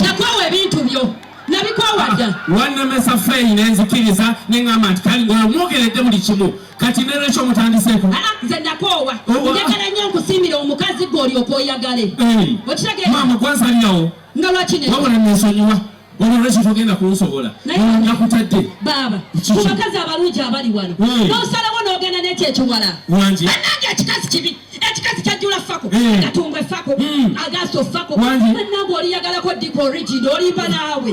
nakwawa ebintu byo nabikwawadda wannamesa feyi nenzikiriza neŋŋamba nti kali ng'omwogeredde buli kimu kati nerekyo mutandiseeko nze nakoowa njagala nnyo nkusiimira omukazi gw'olyoka oyagale maama gwansalirawo nga lwaki wabula nensonyiwa olwolwekyo togenda kunsobola nakutadde baaba ku bakazi abalungi abali wano n'osalawo n'ogenda n'ekyekiwala wangi bannange ekikazi kibi ekikazi kyajjula fako agatumba effako agaso fako bannange oliyagalako diko origin olimba naawe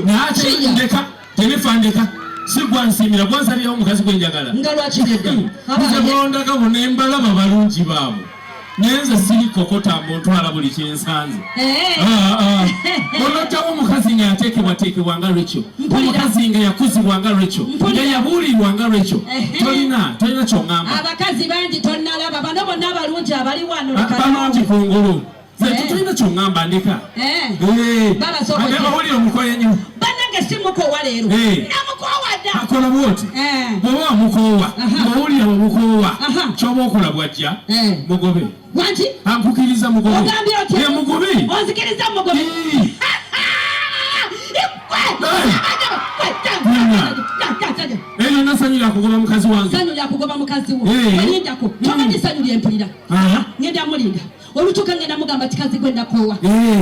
ndeka tebifandeka si gwansiimira gwansalirawo omukazi gwenjagala nga lwaki nedda nze bolondaka bonna embalaba balungi baabo nenze siri kokota muntu buli kyensanze onotawo omukazi nga yateekebwateekebwa nga lwekyo omukazi nga yakuzibwa nga lwekyo nga yabuulirwa nga lwekyo tolina kyoŋŋamba abakazi bangi tonnalaba bano bonna abalungi abali wano balungi kungulu tetulina kyoŋŋamba ndeka bawulire omukoya nnyo bannange si mukoowa leero namukoowadda akola bwoti bw'oba wamukoowa bw'owulira bwemukoowa kyoba okola bwajja mugobe wanti ankukiriza mugobe ogambye otya mugobe onzikiriza mugobe eyo nasanyula kugoba mukazi wange sanyula kugoba mukazi wo olindako tomanyi sanyu lyempulira ngenda mulinda olutuka ngenda mugamba kikazi gwenda koowa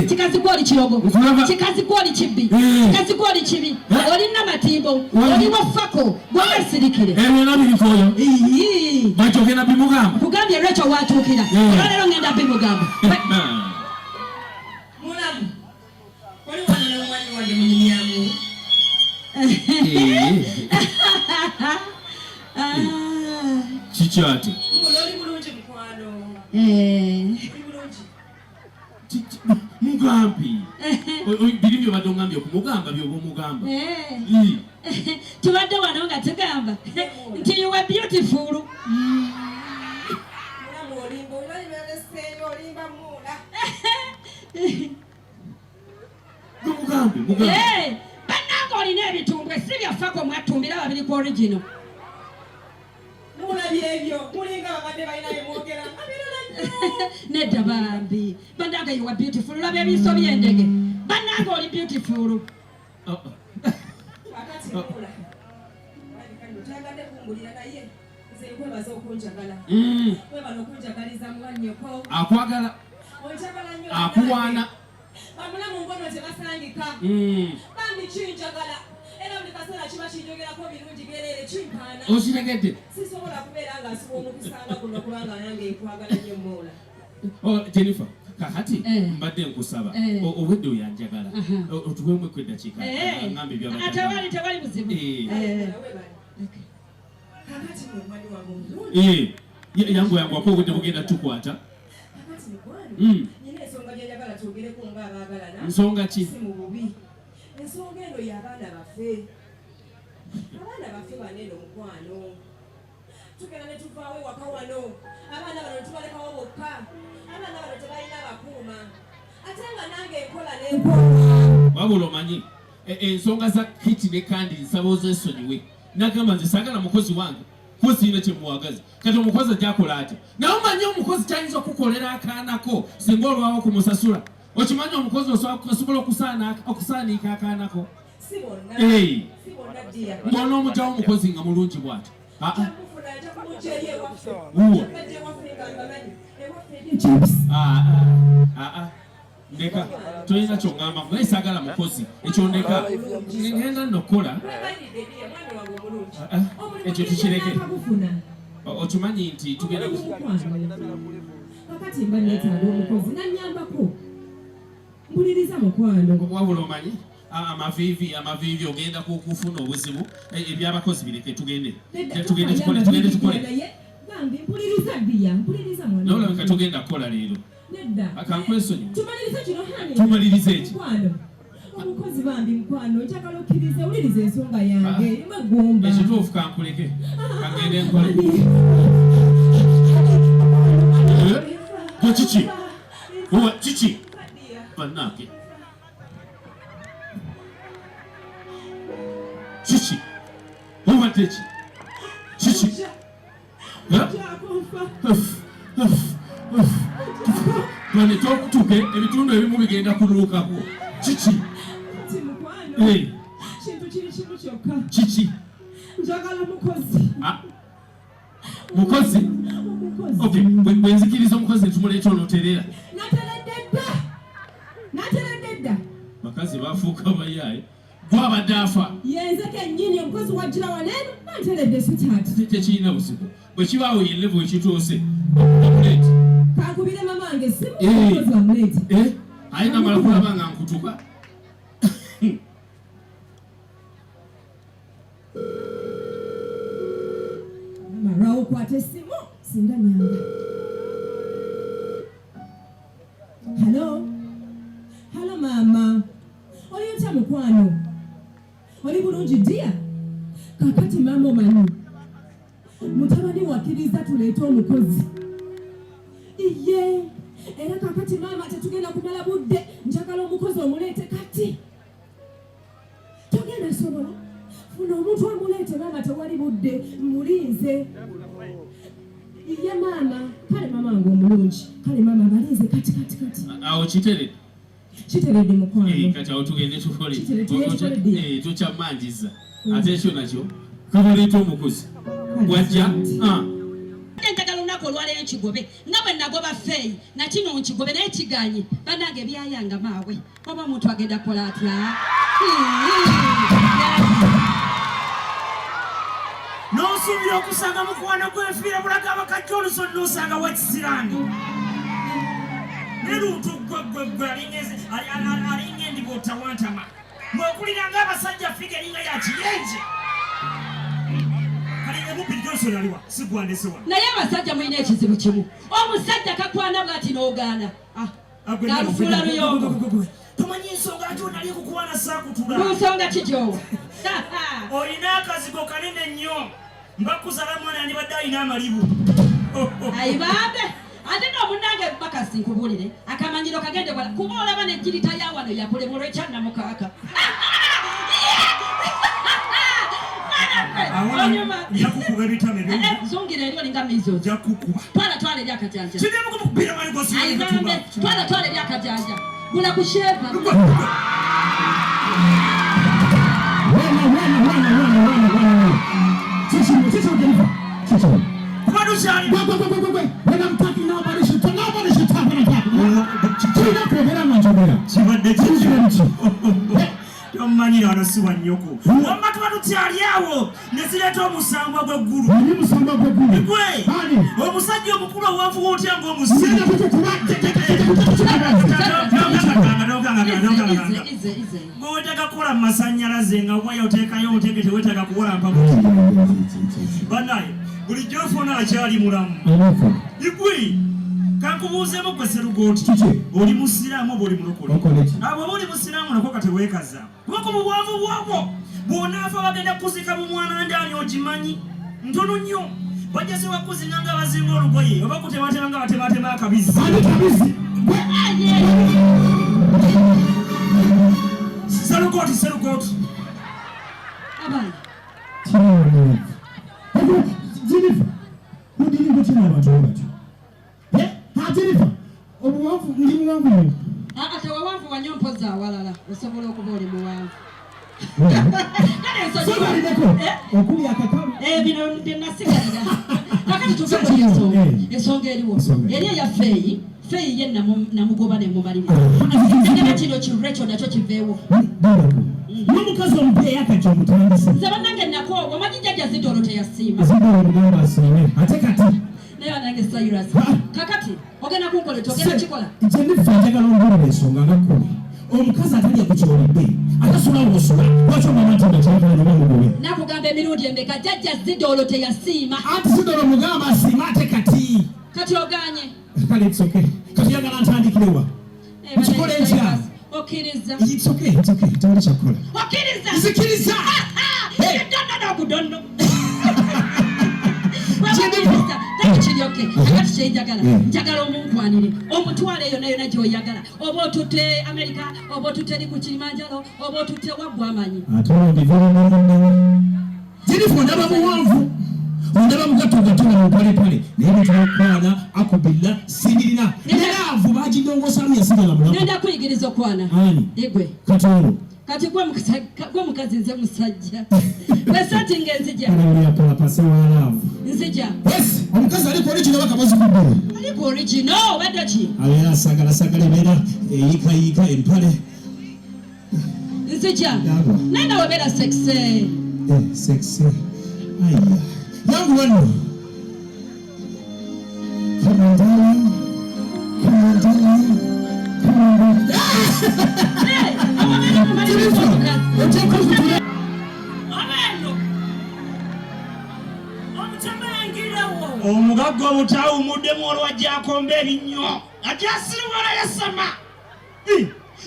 kikazi gwoli kirogo kikazi gwoli kibbi kikazi gwoli kibi olina matimbo oliwo fako gwasirikire ebyo nabirikoyo batogenda bimugamba kugambye lwekyo watuukira olwaleero ngenda bimugamba mulamu oli wana n'omwami wange munyinyamu kikyati oli bulungi mukwano mugambi biri byobadde ongambye okumugamba byoba omugamba tubadde wano nga tugamba nti you are beautiful bannange olina ebitumbwe si byaffako mwatumbira babiri ku original nedda bambi bannange you are beautiful olaba ebiso by'endege bannange oli beautiful akwagala akuwaana bamulamu ngono tebasangika bambi kinjagala era buli kaseera kiba kinjogerako birungi byereere kimpaana okiregedde sisobola kubeera nga asiba omukusanga kuno kubanga nange nkwagala nnyo moola Jennifer kakati mbadde nkusaba obwedde oyanjagala otuwemu eddakiika ngambe tewali buzibu kakati mwemwani wange yangu obwedde bugenda tukwata kakati mukwano nina ensonga gyenjagala twogereko ng'abaagalana nsonga ki si mu bubi ensonga eno y'abaana baffe baneno mukwano tugenda ne tuvaawo ewaka wano abaana bano tubalekawo bokka abaana bano tebalina bakuuma ate nga nange enkola n'enkola wabula omanyi ensonga za kiti ne kandi nsaba ozesonyiwe nagamba nze saagala mukozi wange kuba sirina kyemuwagaza kati omukozi ajakola ati naye omanyi omukozi kyayinza okukolera akaanako singa olwawo kumusasula okimanyi omukozi osobola okusaaniika akaanako mbona omugyawo omukozi nga mulungi bw'ati ndeka tolina kyoŋŋamba naye saagala mukozi ekyo ndeka ngenda nnokola ekyo tukireke okimanyi nti tugenda kakati mba neetaaga omukozi nanyambako mbuliriza mukwano wabula omanyi amaviivi ogenda kufuna obuzibu ebyabakozi bireke tugende tukole nolabeka tugenda kukola leero akankwesonyi tumalirize eki omukozi bambi mukwano njagala okkirize owuliriza ensonga yange erimu eggumba ekituufu kankuleke kangende nkole kiki bannange kiki obadde ki kiki bane tokutuke ebitundu ebimu bigenda kuluukako kiki kintu kiri kimu kyokka. Kiki? Njagala mukozi. Mukozi? Okay, bwe nzikiriza omukozi ntumuleeta onooterera. Nateredde dda. Bakazi bafuuka bayaaye. Gwabadde afa. Yenze kennyini omukozi wajjira waleero nateredde sitaati. Tekirina buzibu. Bwe kibaawo ye level ekituuse. Omuleeti. Kankubire mama wange essimu omukozi wamuleeti. Aye namala kulaba nga nkutuka. Lwawo kwata essimu singa nyamba. Halo maama. Oli otya mukwano? Oli bulungi ddiya? Kakati maama omanyi mutabani wakkiriza tuleete omukozi. Iye era kakati maama tetugenda kumala budde, njagala omukozi omuleete kati. Togenda sobola funa omuntu amuleete maama, tewali budde, mulinze. Iye maama, kale maama wange omulungi, kale maama balinze kati. Awo kiteredde. Kiteredde mukwano. Kati awo tugende tukole. Tukyammanjiza. Ate ekyo nakyo kamuleeta omukozi. Wajja? Njagala olunaku olwaleero nkigobe nga bwe nagoba feeyi nakino nkigobe naye kiganye bannange byayanga maawe oba omuntu agenda kola atya. N'osuubira okusanga mukwano gw'enfiira bulaga abakajja olusoni n'osanga wakisirani. Neruutu gwe alinga endiba otawantama. Ng'okulira ng'abasajja figa eringa ya kiyenje. Naye abasajja mulina ekizibu kimu. Omusajja kakwana bw'ati n'ogaana. Galufuula luyongo. Tomanyi ensonga ati onali kukuwana saakutula. Ku nsonga kijoowa. Olina akazigo kanene nnyo. Mbakuzala mwana yandibadde alina amalibu. Ayi bambe. Ate n'omunnange Bakasi nkubuulire akamanyiro kagende bwala kuba olaba n'ejjirita ya wano yakulema olw'ekyannamukaaka. Jakukuba ebitame byo. Zungira eri olinga mizo. Jakukuba. Twala eri akajanja. Kidemu kumukubira mali kwa simu. Ayibambe. Twala eri akajanja. Gula kusheva. When I'm talking, nobody should talk Tomanyi wano si wannyoko. Wamma tuba tukyali awo ne zireeta omusambwa gw'eggulu. Gwe omusajja omukulu owavu otya ng'omusiru. Bw'oteeka kukola mu masannyalaze nga waya oteekayo oteeke teweetaaga kuwola mpabuti. Bannaye bulijjo ofuna akyali mulamu. Igwe kankubuuzeemu gwe Serugooti. Oli musiraamu oba oli mulokole? Abo oba oli musiraamu nako kateweekaza. Kuba mu bwavu bwabwo bw'onaafa bagenda kuzika mu mwana ndaani ogimanyi. Ntono nnyo. Bajjase bakuzinga nga bazinga olugoye oba kutematema nga batematema akabizi. Serugooti. Abaana. Jennifer, who did you go to know? Jennifer, obuwanvu ndi muwanvu. Atawawanvu wanyompoza awalala osobola okuba oli muwanvu. Okuli akakamu. Bino byenasigalira. Kakati tuve ensonga eriwo. Eri eya feeyi ye namugoba ne mumalira. Ekigenda kino kirecho nakyo kiveewo. N'omukazi omupeeyi akajja omutandise. Nze bannange nakoowa omanyi jjajja Zidolo teyasiima. Zidolo mugamba asiime. Ate kati. Naye bannange Cyrus. Kakati ogenda kunkola ogenda kikola. Jennifer njagala ombulira ensonga nga kkumi. Omukazi atalya ku kyolidde atasula wosula lwaki omwana nti nakyagala ne bamugobe. Nakugamba emirundi emeka jjajja Zidolo teyasiima. Ati Zidolo mugamba asiima ate kati. Kati oganye. Kale it's okay. Kati yagala ntandikirewa. Mukikole ntya? Okkiriza. It's okay. Tewali kyakukola. Okkiriza. Nzikiriza. Donno. Kakati kyenjagala njagala omunkwanire omutwala eyo nayo nagyoyagala oba otutte Amerika oba otutte eri ku Kilimanjaro oba otutte waggwa amanyi. Jennifer ondaba muwanvu ondaba mugattogatto nga mupalepale naye betulokwana akubilla sinirina neraavu bagindongosamu yasigala mulamu. Nenda kuyigiriza okwana. Ani? Igwe. Katono. kati gwe mukazi nze musajja besati ngenzija nzija omukazi aliko original bakabazi kubbula aliko original badda ki abeera sagala beera eyikayiika empale nzija nenda wabeera sexe aya yangu wano come on darling omugagga omutawumuddemu olwajjakomba erinnyo ate asiriwala yasama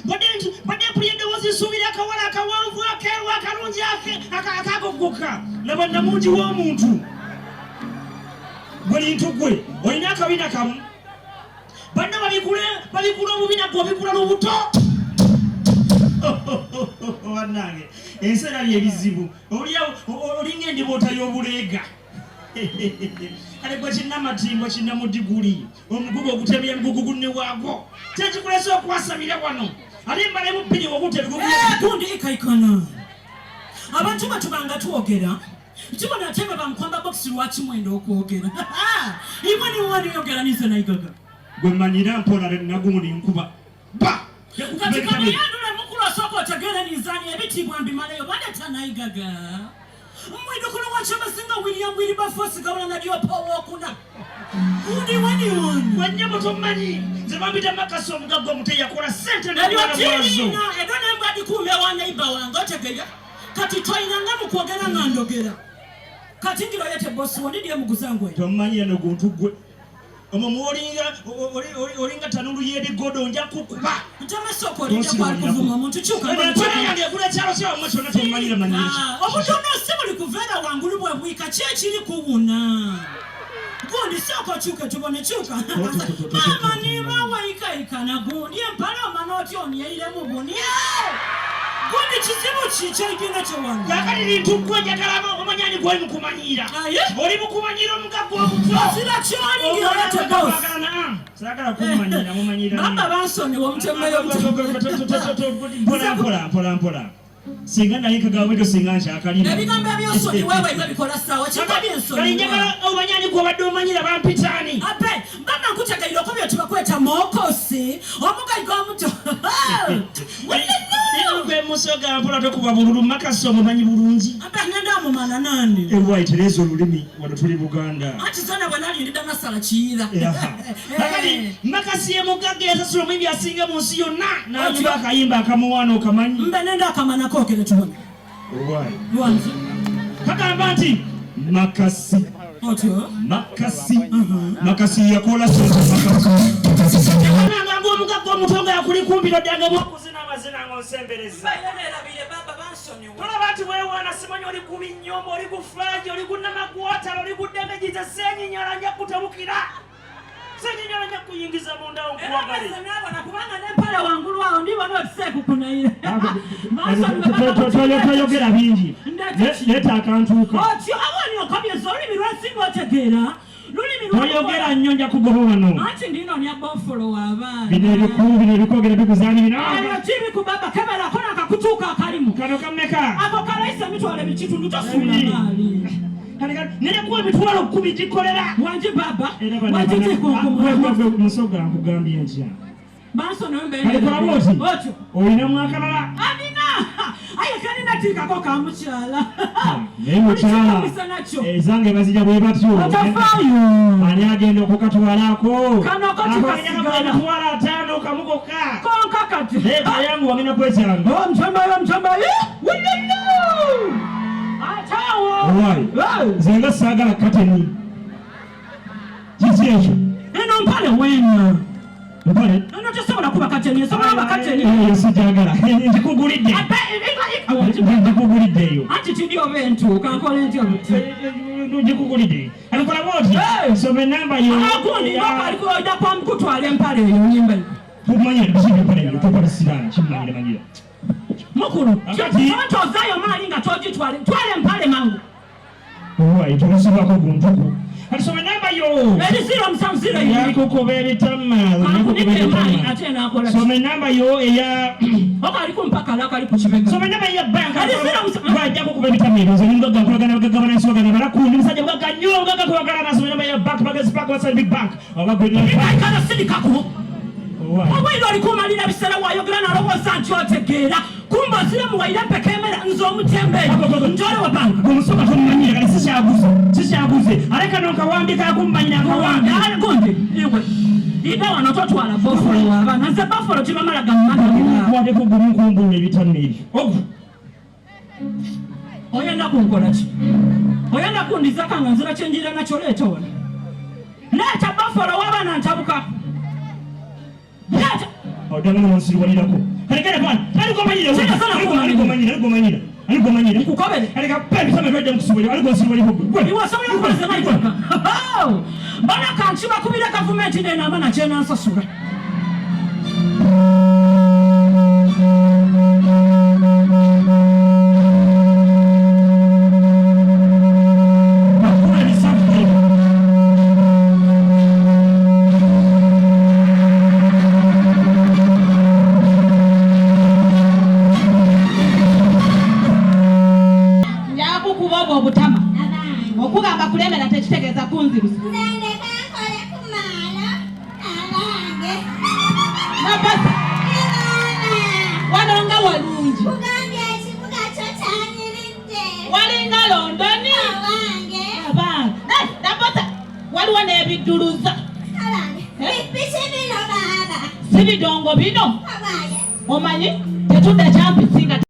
badde mpulya eddoboozi isuubira akawala akawanvu akeeru akalungi akagogoka laba namungi w'omuntu buli ntugwe olina akabina kamu banna babikula obubina gwe obikula lubuto wannange ensi erali ebizibu olinga endiboota y'obuleega kale gwe kinnamatimbo kinnamudiguli omugugu ogutebya emigugu gunne waago kyekikulesa okwasamira wano ate mbalamu bbiri wokuta ebigugugundi ikaikana abantu batubanga twogera kibona atebe bamukwamba bokisi lwakimwenda okwogera imwe niwani yogera nize nayigaga gwe manyira mpola nagumuli nkuba kati kano yandula mukulu asooka otegere nizani ebitibwa mbimalayo baleta nayigaga mwidukulu wachabasinga William Wilberforce gabula nadiopa wokuna udi wani wanyabo tomanyi zebambita makaso omugaggo mute yakola sente n'ebyazo edone mbadi kume wana iba wange otegeya kati toyina nga mukwogera ngandogera kati ngiro yete bosi wonidye muguzangwe tomanyi eno guntugwe olinga tanulu yedi godo nja kukuba ntamasoko linja kwali kuvuma omuntu kyuka yange kula kyalo kya omuntu na tomanyira manyira omuntu onosibuli kuvera wangulu bwe bwika kyekiri kuwuna gundi soko kyuka tubone kyuka mama ni mawa ikaika na gundi empala manoti onyeire mu buni gundi kizibu kicho igina kyo wange yakali lintukwe njakalamo omanyani gwe mukumanyira oli mukumanyira omugaggo omutwa sira kyali ngirete boss sagala kumanyira mumanyira mama bansoni womutema yo mpola singa naika gawedo singa nshakali ebigambo byosoni wewe babikola sawa kikabi ensoni kali njagala omanyani gwe badde omanyira bampitani ape mama nkutagaira okobyo tubakweta mokosi omugayiga omuto gwe musoga mpola tokuba bululu makasi omumanyi bulungi ape ngenda mumana nani ewa itereza olulimi wano tuli Buganda ati sana bwanali ndida nasala kiyira akali makasi emugagga yasasula mu byasinga mu nsi yonna n'anyuba akayimba akamuwaana okamanyi mbe nenda akamana kokere tubona why wanzi kagamba nti makasi otyo makasi yakola makasi nanga omugagga omutonga yakuli kumbiro dyange mwakuzina amazina ng'onsembereza bayonelabire baba bansonyi tolaba nti weewaana simanyi oli ku binyombo oli ku fulaji oli ku namagwatala oli ku ddemegiza senyinyala nja kutabukira senyinyala nja kuyingiza mundawo nkuwagale kubanga nempala wangulu awo ndibona otiseeku kunayira toyogera bingi leeta akantuuka otyo awoni okabyeza olulimi lwasinga otegeera oyogera nnyo nja kugoba wano anti ndinoonya bofolo w'abaana bino ebikogera bikuzaani bino kibikubaba keberako nakakutuuka akalimu kano kameka ako kalaisa emitwalo ebikitundu tosuula maali nerekuwa emitwalo 10 gikolera wangi baba musoga nkugambye ntya otyo olina mwakalala amina aye kaninatikako kamukyala naye mukyala ezange bazija bwe batyo ani agenda okukatwalako kanokotimitwala 5 kamugoka konka kati leeta yangu wangina kwekyange omtambayo atawo zenga saagala kateni kiki ekyo eno mpale wena mpale eno tosobola kuba kateni sobola bakateni sijagala ndikugulidde ndikuguliddeyo anti kidi oba entuuka nkola entya buti ndikugulidde alikola bwoti soma enamba yo akundi ngoka aliko ojja kwamukutwala empale eyo nyimba tumanyire bisibi empale eyo tokola sirani kimanyire manyire mukulu tozayo maali nga togitwale twale empale mangu owa itulusibwako guntuku kati soma namba yo ebiziro omusanvu ziro yakukuba ebitama soma namba yo eya okali kumpakala akali ku kibega soma namba ya banka bajja kukuba ebitama ebyo ningoga nkolagana bagagabana ensogana balakundi musajja bwaganyonga gakolagana nasoma namba ya bank bagezi bank wasali big bank obagwekana sirikako obwire olikumalira bisera wayogera nalowooza nti otegeera kumba ozire muwaire mpekemera nze omutembera njole wa banka omusoka tomumanyire kale sikyaguze aleka nonkawambika yakumumanyira akawambi iwe ida wano totwala bofolo waabana nze bofolo tibamalaga mumagateko gumukumbula ebitano ebyo ogu oyenda kunkola ki oyenda kundizaka nga nzira kyenjira nakyo leeta wano leeta bofolo waabana ntabuka leeta odanga nonsiriwanirako kalekera bwana alikomanyira kukobere aleka pembisame lwajja mukusubuli alikonsiriwanirako iwasobola kukoleza naitaka bana kanki bakubira gavumenti nenamba nakyenansasula okugamba kulemera tekitegeeza kunzirusa nabasa wanonga walungi walinga londoni nabasa waliwo n'ebidduluza si bidongo bino omanyi tetudde kyampisinga